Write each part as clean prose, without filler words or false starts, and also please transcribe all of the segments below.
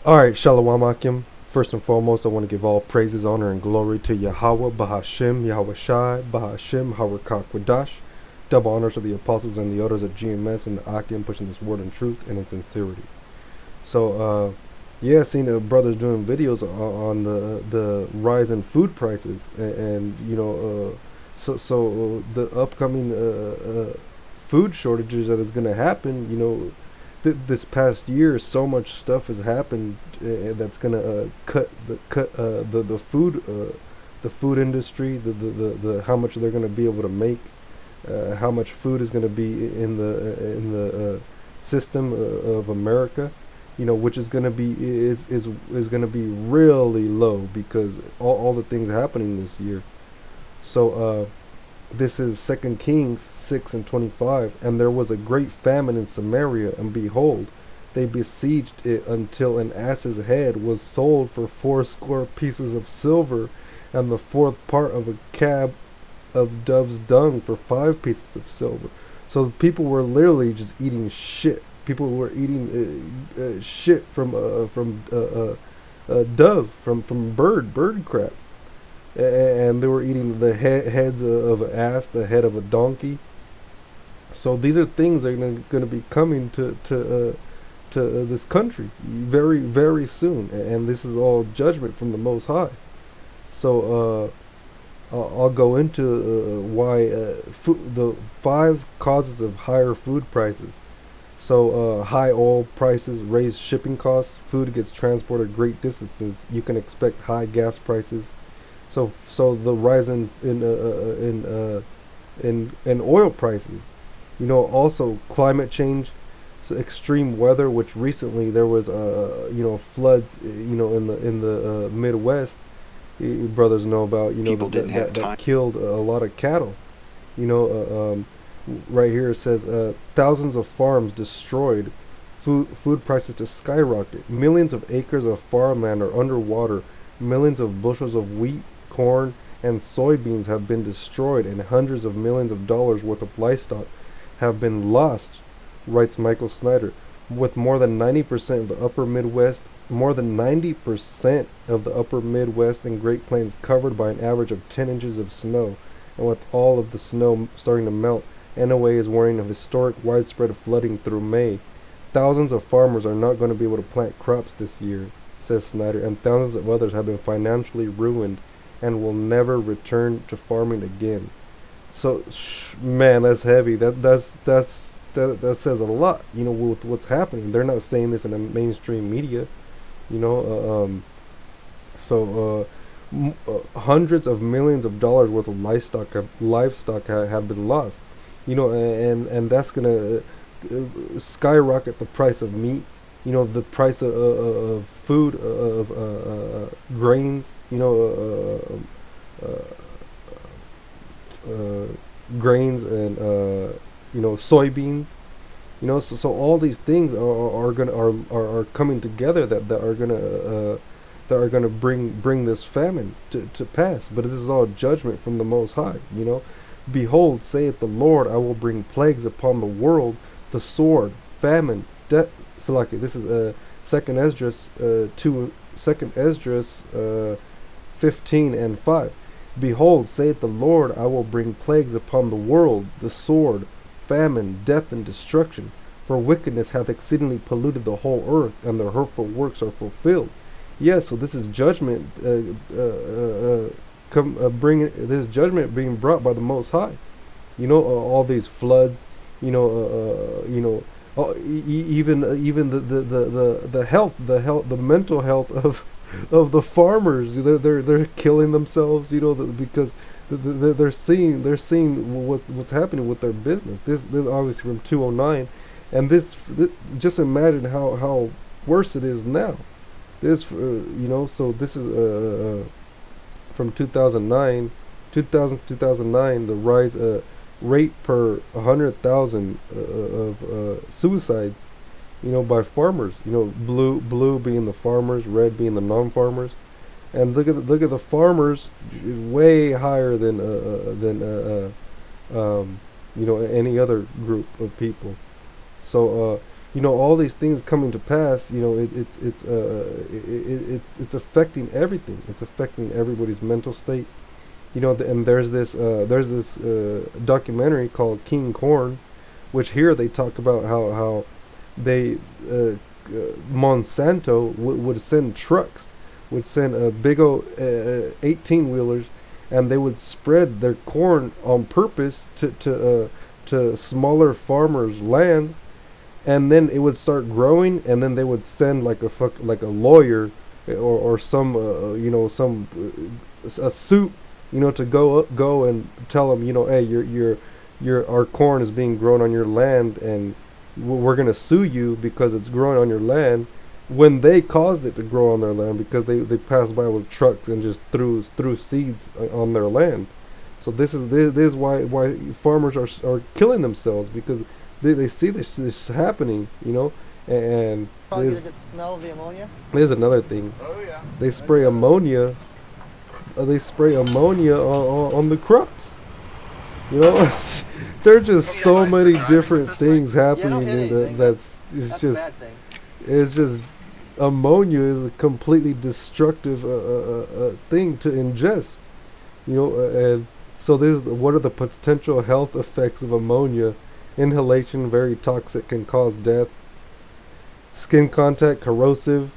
Alright, Shalom Akim. First and foremost, I want to give all praises, honor, and glory to YAHAWAH, Bahasham, YAHAWASHI, Bahasham, Rawchaa, Qadash. Double honors to the apostles and the elders of GMS and the Akim pushing this word in truth and in sincerity. So, yeah, seen the brothers doing videos on the rise in food prices and the upcoming food shortages that is going to happen, this past year, so much stuff has happened that's gonna cut the food industry, the how much they're gonna be able to make, how much food is gonna be in the system of America, which is gonna be is gonna be really low because all the things happening this year. So this is 2 Kings 6:25, and there was a great famine in Samaria, and behold, they besieged it until an ass's head was sold for 80 pieces of silver, and the fourth part of a cab of dove's dung for 5 pieces of silver. So people were literally just eating shit. People were eating shit from dove, from bird crap. And they were eating the heads of an ass, the head of a donkey. So these are things that are going to be coming to this country very, very soon, and this is all judgment from the Most High. So I'll go into why the 5 causes of higher food prices. So high oil prices raise shipping costs. Food gets transported great distances. You can expect high gas prices. So the rise in oil prices, also climate change, so extreme weather, which recently there was floods, in the Midwest. You brothers know about, People didn't have time. that killed a lot of cattle. Right here it says thousands of farms destroyed, food prices to skyrocket, millions of acres of farmland are underwater, millions of bushels of wheat, corn, and soybeans have been destroyed, and hundreds of millions of dollars worth of livestock have been lost, writes Michael Snyder. With more than 90% of the upper Midwest, and Great Plains covered by an average of 10 inches of snow, and with all of the snow starting to melt, NOAA is warning of historic widespread flooding through May. Thousands of farmers are not going to be able to plant crops this year, says Snyder, and thousands of others have been financially ruined and will never return to farming again. So, man, that's heavy. That says a lot. With what's happening. They're not saying this in the mainstream media. Hundreds of millions of dollars worth of livestock have been lost. And that's gonna skyrocket the price of meat. The price of food, of grains, grains and soybeans. So all these things are coming together that are gonna bring this famine to pass. But this is all judgment from the Most High. Behold, saith the Lord, I will bring plagues upon the world, the sword, famine, death. This is Second Esdras 15:5. Behold, saith the Lord, I will bring plagues upon the world, the sword, famine, death, and destruction. For wickedness hath exceedingly polluted the whole earth, and their hurtful works are fulfilled. Yes, so this is judgment. This judgment being brought by the Most High. All these floods. Even the mental health of the farmers. They're killing themselves, because they're seeing what's happening with their business. This obviously from 209, and this just imagine how worse it is now. So this is from 2009, the rise rate per 100,000 of suicides, by farmers. Blue being the farmers, red being the non-farmers, and look at the farmers, way higher than any other group of people. So all these things coming to pass, it's affecting everything. It's affecting everybody's mental state. And there's this documentary called King Corn, which here they talk about how they Monsanto would send trucks, would send big old 18-wheelers, and they would spread their corn on purpose to smaller farmers' land, and then it would start growing, and then they would send like a lawyer or some a suit, to go and tell them, hey, your our corn is being grown on your land, and we're gonna sue you because it's growing on your land, when they caused it to grow on their land, because they passed by with trucks and just threw seeds on their land. So this is why farmers are killing themselves, because they see this happening, and Probably get a good smell of the ammonia. there's another thing. Oh yeah. They spray ammonia. They spray ammonia on the crops. There's just so many different things happening that's a bad thing. it's just ammonia is a completely destructive thing to ingest. And so what are the potential health effects of ammonia? Inhalation, very toxic, can cause death. Skin contact, corrosive.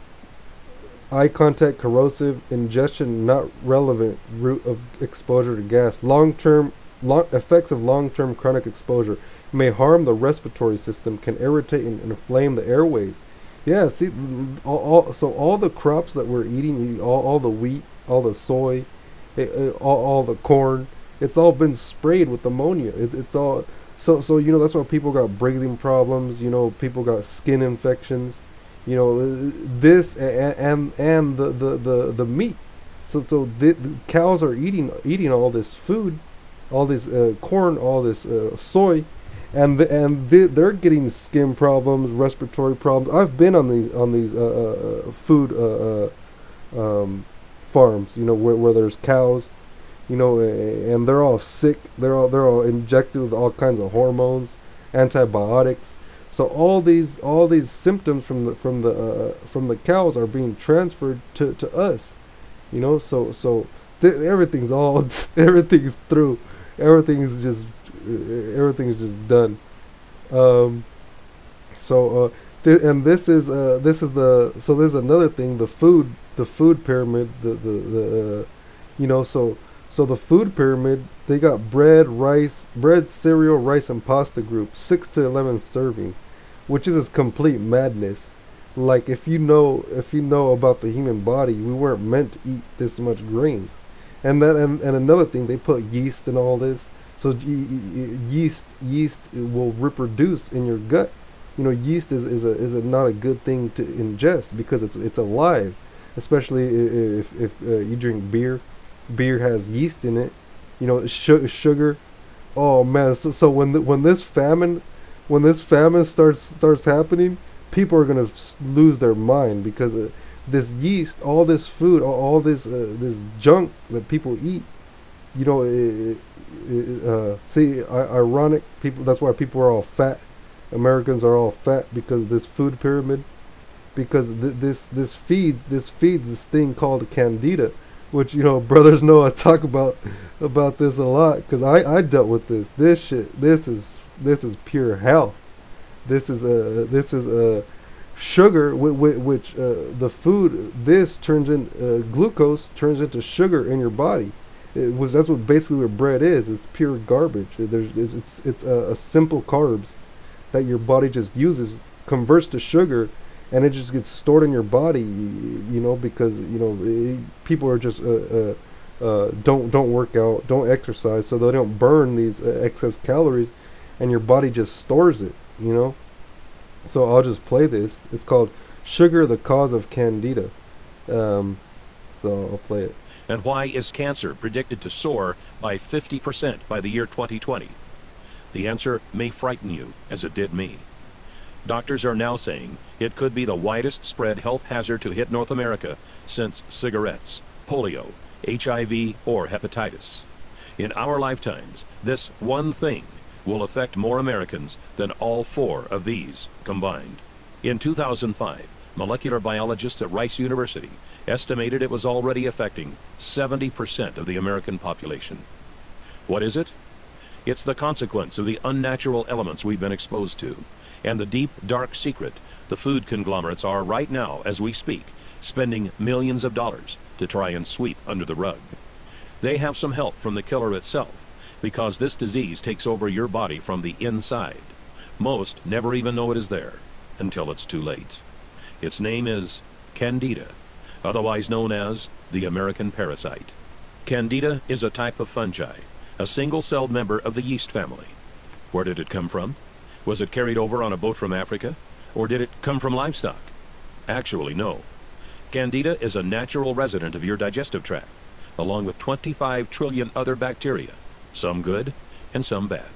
Eye contact, corrosive. Ingestion, not relevant. Route of exposure to gas. Effects of long-term chronic exposure may harm the respiratory system, can irritate and inflame the airways. Yeah, see, all the crops that we're eating, all the wheat, all the soy, all the corn, it's all been sprayed with ammonia. It's all so that's why people got breathing problems. People got skin infections. This and the meat. So the cows are eating all this food, all this corn, all this soy, and they're getting skin problems, respiratory problems. I've been on these food farms, where there's cows, and they're all sick. They're all injected with all kinds of hormones, antibiotics. So all these symptoms from the cows are being transferred to us, So everything's through. Everything's just done. There's another thing, the food pyramid, so the food pyramid, they got bread, cereal, rice, and pasta group, 6 to 11 servings, which is complete madness. Like, if you know about the human body, we weren't meant to eat this much grains. And another thing, they put yeast in all this. So yeast will reproduce in your gut. Yeast is not a good thing to ingest, because it's alive. Especially if you drink beer. Beer has yeast in it. Sugar. Oh man! So when this famine starts happening, people are gonna lose their mind, because this yeast, all this food, all this junk that people eat, ironic, people. That's why people are all fat. Americans are all fat, because of this food pyramid, because this feeds this thing called candida, which brothers know I talk about this a lot, because I dealt with this shit. This is pure hell. This is sugar, which the food, this turns in glucose, turns into sugar in your body. That's what basically what bread is. It's pure garbage. It's a simple carbs that your body just uses, converts to sugar, and it just gets stored in your body. Because people are just don't work out, don't exercise, so they don't burn these excess calories, and your body just stores it. So I'll just play this. It's called "Sugar: The Cause of Candida." So I'll play it. And why is cancer predicted to soar by 50% by the year 2020? The answer may frighten you, as it did me. Doctors are now saying it could be the widest spread health hazard to hit North America since cigarettes, polio, HIV, or hepatitis. In our lifetimes, this one thing will affect more Americans than all 4 of these combined. In 2005, molecular biologists at Rice University estimated it was already affecting 70% of the American population. What is it? It's the consequence of the unnatural elements we've been exposed to, and the deep, dark secret the food conglomerates are right now, as we speak, spending millions of dollars to try and sweep under the rug. They have some help from the killer itself, because this disease takes over your body from the inside. Most never even know it is there until it's too late. Its name is Candida, otherwise known as the American parasite. Candida is a type of fungi, a single-celled member of the yeast family. Where did it come from? Was it carried over on a boat from Africa? Or did it come from livestock? Actually, no. Candida is a natural resident of your digestive tract, along with 25 trillion other bacteria, some good and some bad.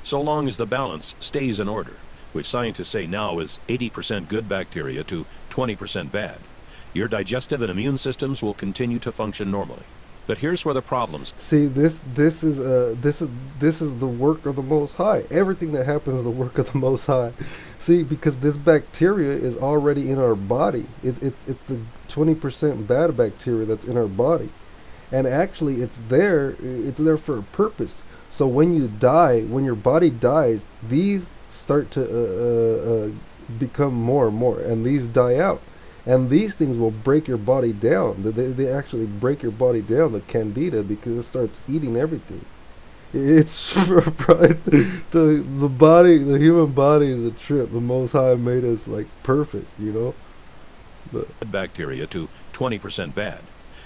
So long as the balance stays in order, which scientists say now is 80% good bacteria to 20% bad, your digestive and immune systems will continue to function normally. But here's where the problems. See, this is the work of the Most High. Everything that happens is the work of the Most High. See, because this bacteria is already in our body. It's the 20% bad bacteria that's in our body, and actually it's there for a purpose. So when you die, when your body dies, these start to become more and more, and these die out. And these things will break your body down. They actually break your body down, the candida, because it starts eating everything. It's the body, the human body is a trip. The Most High made us like perfect, you know. Bacteria to 20% bad.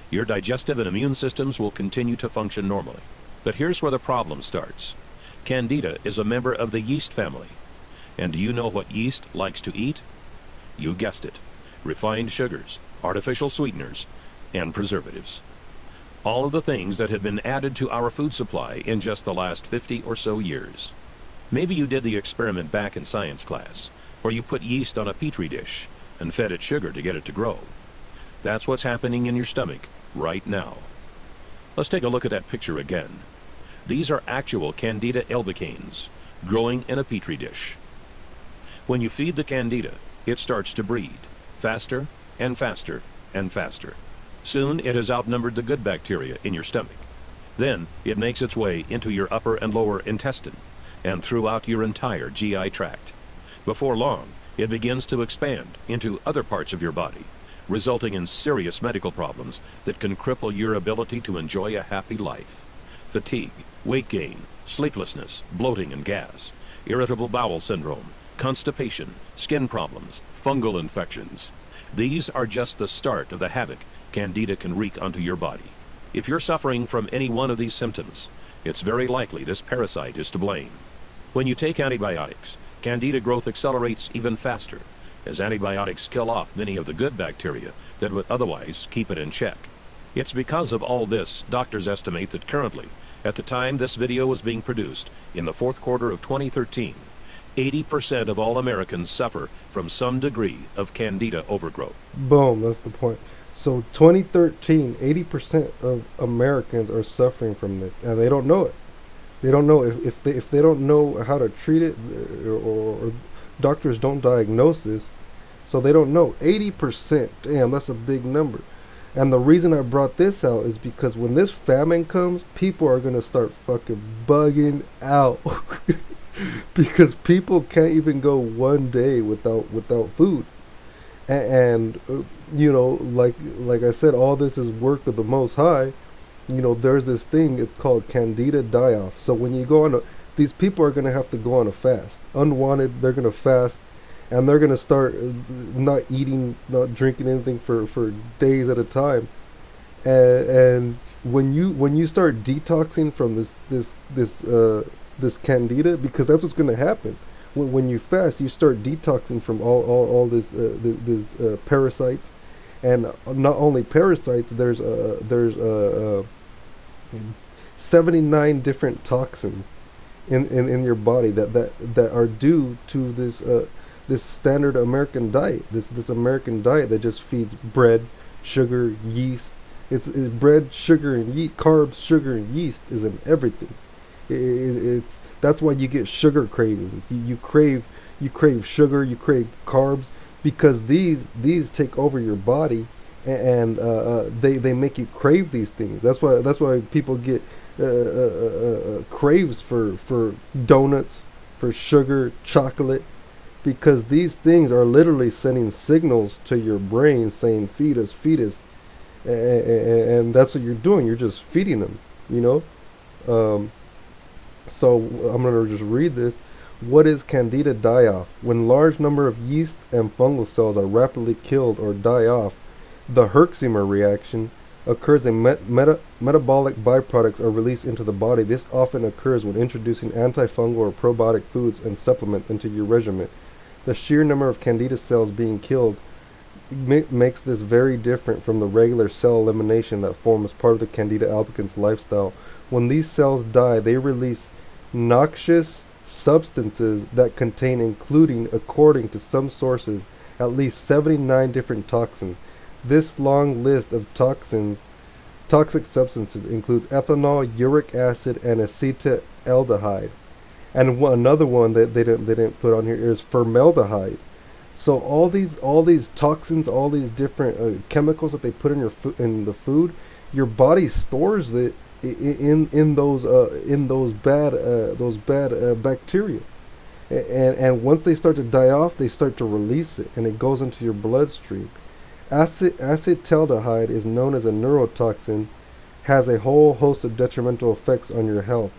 Your digestive and immune systems will continue to function normally. But here's where the problem starts. Candida is a member of the yeast family. And do you know what yeast likes to eat? You guessed it. Refined sugars, artificial sweeteners, and preservatives. All of the things that have been added to our food supply in just the last 50 or so years. Maybe you did the experiment back in science class, where you put yeast on a petri dish and fed it sugar to get it to grow. That's what's happening in your stomach right now. Let's take a look at that picture again. These are actual Candida albicans growing in a petri dish. When you feed the Candida, it starts to breed. Faster and faster and faster. Soon it has outnumbered the good bacteria in your stomach. Then it makes its way into your upper and lower intestine and throughout your entire GI tract. Before long, it begins to expand into other parts of your body, resulting in serious medical problems that can cripple your ability to enjoy a happy life. Fatigue, weight gain, sleeplessness, bloating and gas, irritable bowel syndrome, constipation, skin problems, fungal infections. These are just the start of the havoc Candida can wreak onto your body. If you're suffering from any one of these symptoms, it's very likely this parasite is to blame. When you take antibiotics, Candida growth accelerates even faster, as antibiotics kill off many of the good bacteria that would otherwise keep it in check. It's because of all this, doctors estimate that currently, at the time this video was being produced, in the fourth quarter of 2013, 80% of all Americans suffer from some degree of Candida overgrowth. Boom, that's the point. So 2013, 80% of Americans are suffering from this, and they don't know it. They don't know if they don't know how to treat it, or doctors don't diagnose this, so they don't know. 80%, damn, that's a big number. And the reason I brought this out is because when this famine comes, people are gonna start fucking bugging out. Because people can't even go one day without food, and you know, like I said, all this is work of the Most High. You know, there's this thing, it's called Candida die-off. So when you go on these people are going to have to go on a fast, unwanted. They're going to fast, and they're going to start not eating, not drinking anything for days at a time. And when you start detoxing from this Candida, because that's what's going to happen. When you fast, you start detoxing from all this parasites, and not only parasites. There's 79 different toxins in your body that are due to this standard American diet. This American diet that just feeds bread, sugar, yeast. It's bread, sugar, and yeast. Carbs, sugar, and yeast is in everything. That's why you get sugar cravings. You crave you crave sugar, you crave carbs, because these take over your body, and they make you crave these things. That's why people get craves for donuts, for sugar, chocolate, because these things are literally sending signals to your brain saying feed us, and that's what you're doing. You're just feeding them, you know. So I'm going to just read this. What is Candida die-off? When large number of yeast and fungal cells are rapidly killed or die off, the Herxheimer reaction occurs and metabolic byproducts are released into the body. This often occurs when introducing antifungal or probiotic foods and supplements into your regimen. The sheer number of Candida cells being killed makes this very different from the regular cell elimination that forms part of the Candida albicans lifestyle. When these cells die, they release noxious substances that contain, including, according to some sources, at least 79 different toxins. This long list of toxic substances includes ethanol, uric acid, and acetaldehyde. And another one that they didn't put on here is formaldehyde. So all these toxins, all these different chemicals that they put in in the food, your body stores it in those bad bacteria, and once they start to die off, they start to release it, and it goes into your bloodstream. Acetaldehyde is known as a neurotoxin, has a whole host of detrimental effects on your health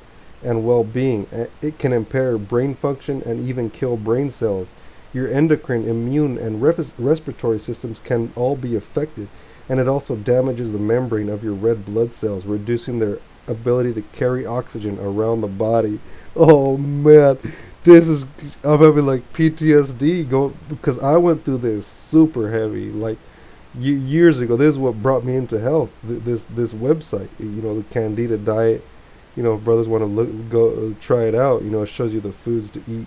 and well-being. It can impair brain function and even kill brain cells. Your endocrine, immune, and respiratory systems can all be affected, and it also damages the membrane of your red blood cells, reducing their ability to carry oxygen around the body. Oh man, I'm having like PTSD because I went through this super heavy, like years ago. This is what brought me into health. This website, the Candida diet. If brothers want to go try it out. It shows you the foods to eat,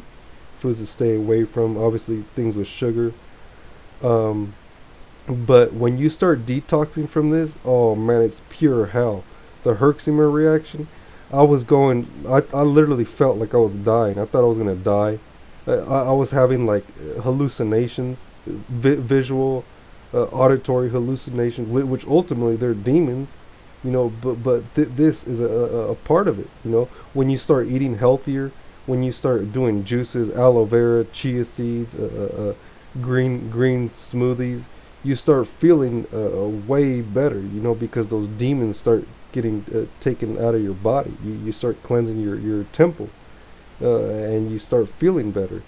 foods to stay away from. Obviously, things with sugar. But when you start detoxing from this, oh man, it's pure hell. The Herxheimer reaction, I literally felt like I was dying. I thought I was going to die. I was having like hallucinations, visual, auditory hallucinations, which ultimately they're demons, but this is a part of it. When you start eating healthier, when you start doing juices, aloe vera, chia seeds, green smoothies, you start feeling way better, because those demons start getting taken out of your body. You start cleansing your temple, and you start feeling better.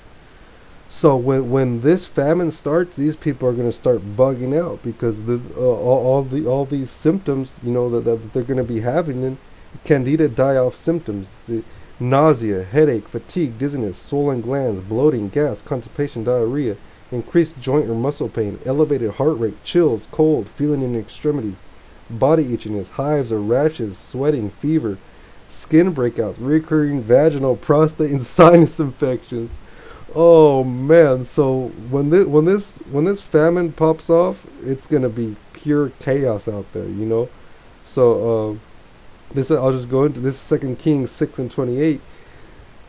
So when this famine starts, these people are going to start bugging out, because all these symptoms, that they're going to be having in Candida die-off symptoms: the nausea, headache, fatigue, dizziness, swollen glands, bloating, gas, constipation, diarrhea, increased joint or muscle pain, elevated heart rate, chills, cold, feeling in extremities, body itchiness, hives or rashes, sweating, fever, skin breakouts, recurring vaginal, prostate, and sinus infections. Oh man! So when this famine pops off, it's gonna be pure chaos out there, So I'll just go into this. 2 Kings 6:28.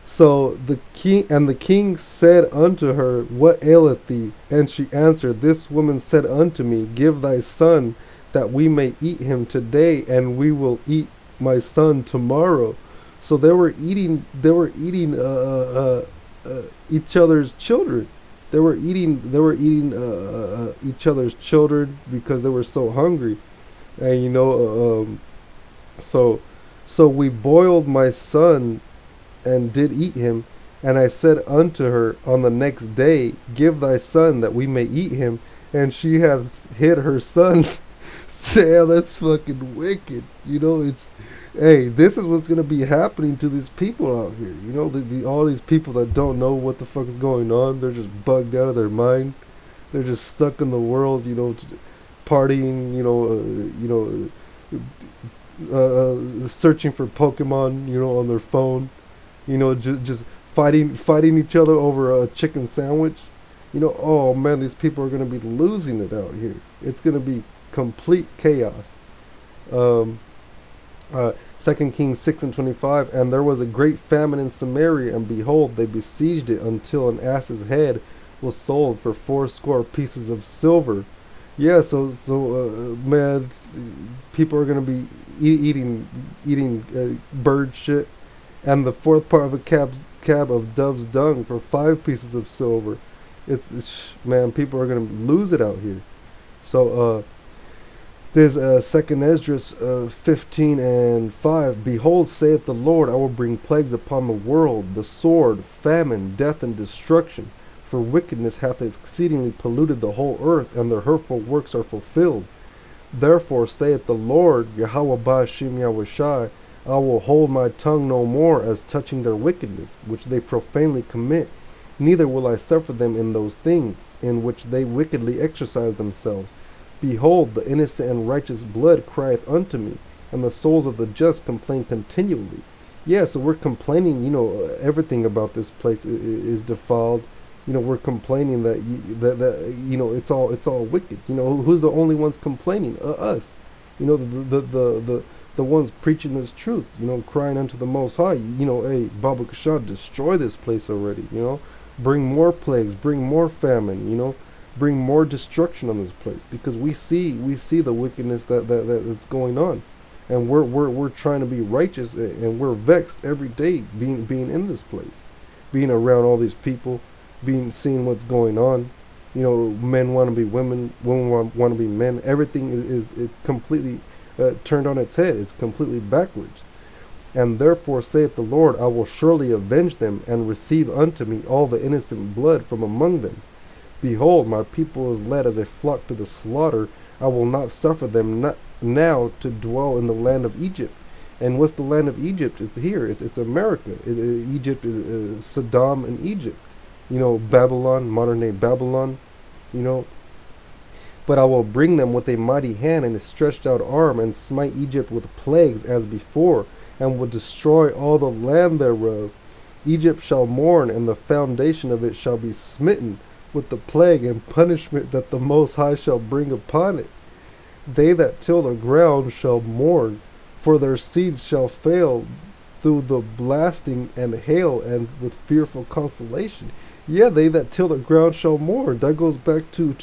So the king said unto her, What aileth thee? And she answered, This woman said unto me, Give thy son, that we may eat him today, and we will eat my son tomorrow. So they were eating each other's children. They were eating each other's children because they were so hungry, and so we boiled my son and did eat him. And I said unto her on the next day, Give thy son, that we may eat him. And she hath hid her son. Damn, that's fucking wicked. Hey, this is what's gonna be happening to these people out here. All these people that don't know what the fuck is going on. They're just bugged out of their mind. They're just stuck in the world, partying, searching for Pokemon, on their phone. Just fighting each other over a chicken sandwich. Oh man, these people are gonna be losing it out here. It's gonna be complete chaos. 2 Kings 6:25, and there was a great famine in Samaria, and behold, they besieged it until an ass's head was sold for 80 pieces of silver. Yeah, man, people are gonna be eating bird shit, and the fourth part of a cab of dove's dung for 5 pieces of silver. Man, people are gonna lose it out here. So there's 2nd Esdras 15:5. Behold, saith the Lord, I will bring plagues upon the world, the sword, famine, death, and destruction. For wickedness hath exceedingly polluted the whole earth, and their hurtful works are fulfilled. Therefore saith the Lord, YAHAWAH Bahasham YAHAWASHI, I will hold my tongue no more as touching their wickedness, which they profanely commit, neither will I suffer them in those things, in which they wickedly exercise themselves. Behold, the innocent and righteous blood crieth unto me, and the souls of the just complain continually. Yeah, so we're complaining, everything about this place is defiled. We're complaining that it's all wicked. Who's the only ones complaining? Us. The ones preaching this truth. Crying unto the Most High. Hey, Baba Kashad, destroy this place already. Bring more plagues, bring more famine. Bring more destruction on this place, because we see the wickedness that's going on, and we're trying to be righteous, and we're vexed every day being in this place, being around all these people. Seeing what's going on, men want to be women want to be men. Everything is completely turned on its head. It's completely backwards. And therefore saith the Lord, I will surely avenge them, and receive unto me all the innocent blood from among them. Behold, my people is led as a flock to the slaughter. I will not suffer them now to dwell in the land of Egypt. And what's the land of Egypt? It's here. It's America. Egypt is Saddam and Egypt. Babylon, modern day Babylon, But I will bring them with a mighty hand and a stretched out arm, and smite Egypt with plagues as before, and will destroy all the land thereof. Egypt shall mourn, and the foundation of it shall be smitten with the plague and punishment that the Most High shall bring upon it. They that till the ground shall mourn, for their seeds shall fail through the blasting and hail, and with fearful consolation. Yeah, they that till the ground shall mourn. That goes back to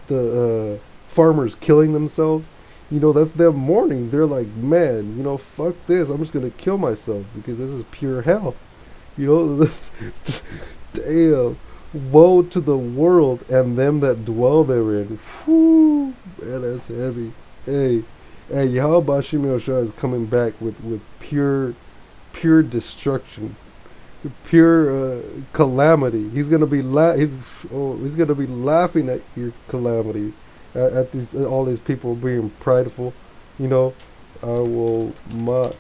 the farmers killing themselves. That's them mourning. They're like, man, fuck this. I'm just gonna kill myself because this is pure hell. Damn. Woe to the world and them that dwell therein. Whew, man, that's heavy. Hey, Yahawah Bahasham YAHAWASHI is coming back with pure destruction. Pure calamity. He's gonna be he's gonna be laughing at your calamity, at all these people being prideful. I will mock.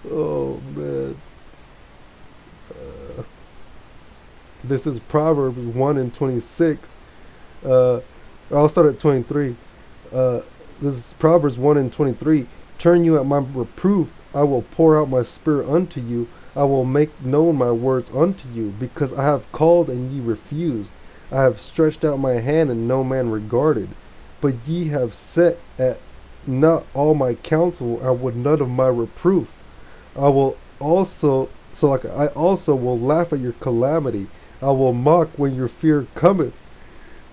Oh man. This is Proverbs 1:26. I'll start at 23. This is Proverbs 1:23. Turn you at my reproof, I will pour out my spirit unto you. I will make known my words unto you, because I have called and ye refused. I have stretched out my hand and no man regarded. But ye have set at not all my counsel, and would none of my reproof. I also will laugh at your calamity. I will mock when your fear cometh.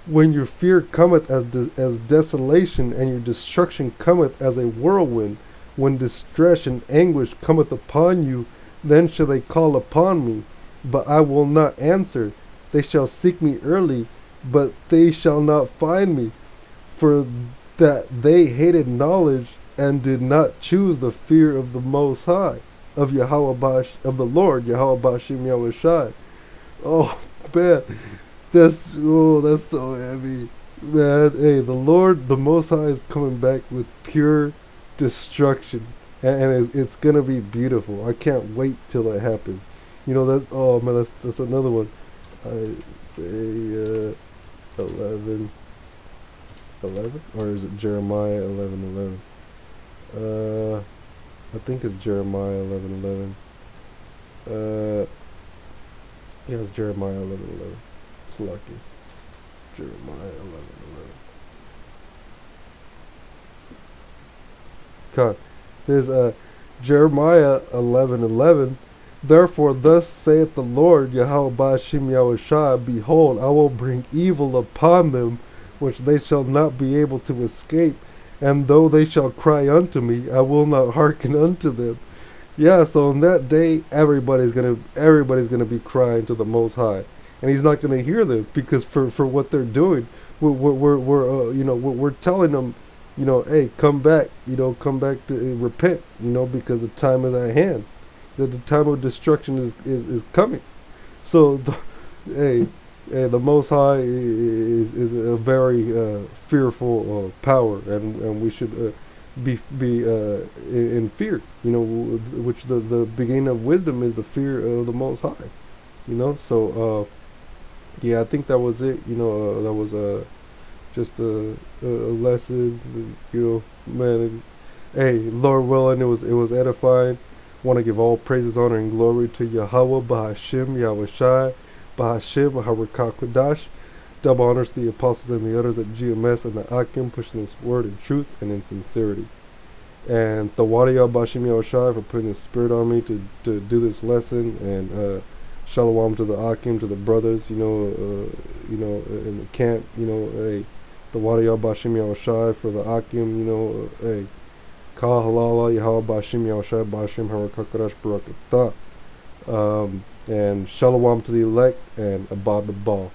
When your fear cometh as desolation, and your destruction cometh as a whirlwind, when distress and anguish cometh upon you, then shall they call upon me, but I will not answer. They shall seek me early, but they shall not find me, for that they hated knowledge and did not choose the fear of the Most High, of the Lord, YAHAWAH Bahasham YAHAWASHI. Oh man. That's so heavy, man. Hey, the Lord, the Most High, is coming back with pure destruction, and it's gonna be beautiful. I can't wait till it happens. Oh man, that's another one. I say 11, or is it Jeremiah 11:11? I think it's Jeremiah 11:11. Yeah, it's Jeremiah 11:11. Lucky. Jeremiah 11:11. God. There's Jeremiah 11:11. Therefore, thus saith the Lord, Yahweh Bahasham Yahawashi, behold, I will bring evil upon them, which they shall not be able to escape. And though they shall cry unto me, I will not hearken unto them. Yeah, so on that day, everybody's gonna be crying to the Most High, and He's not gonna hear them, because for what they're doing, we're telling them, hey, come back, come back to repent, because the time is at hand, that the time of destruction is coming. So, hey, the Most High is a very fearful power, and we should be in fear. Which the beginning of wisdom is the fear of the Most High. So yeah, I think that was it. That was just a lesson. Man. Hey, Lord willing, it was edifying. Want to give all praises, honor, and glory to Yahweh, Bahasham, Yahawashi, Bahasham, Qadash. Double honors to the apostles and the others at GMS and the Akim, pushing this word in truth and in sincerity. And the Rawchaa Bahasham Yahawashi for putting His Spirit on me to do this lesson. And Shalom to the Akim, to the brothers, in the camp. Hey, the Rawchaa Bahasham Yahawashi for the Akim. Hey. Halal, YAHAWAH, Bahasham Yahawashi, Bahasham Qadash Barakatah. And Shalom to the elect, and Abad the Ball.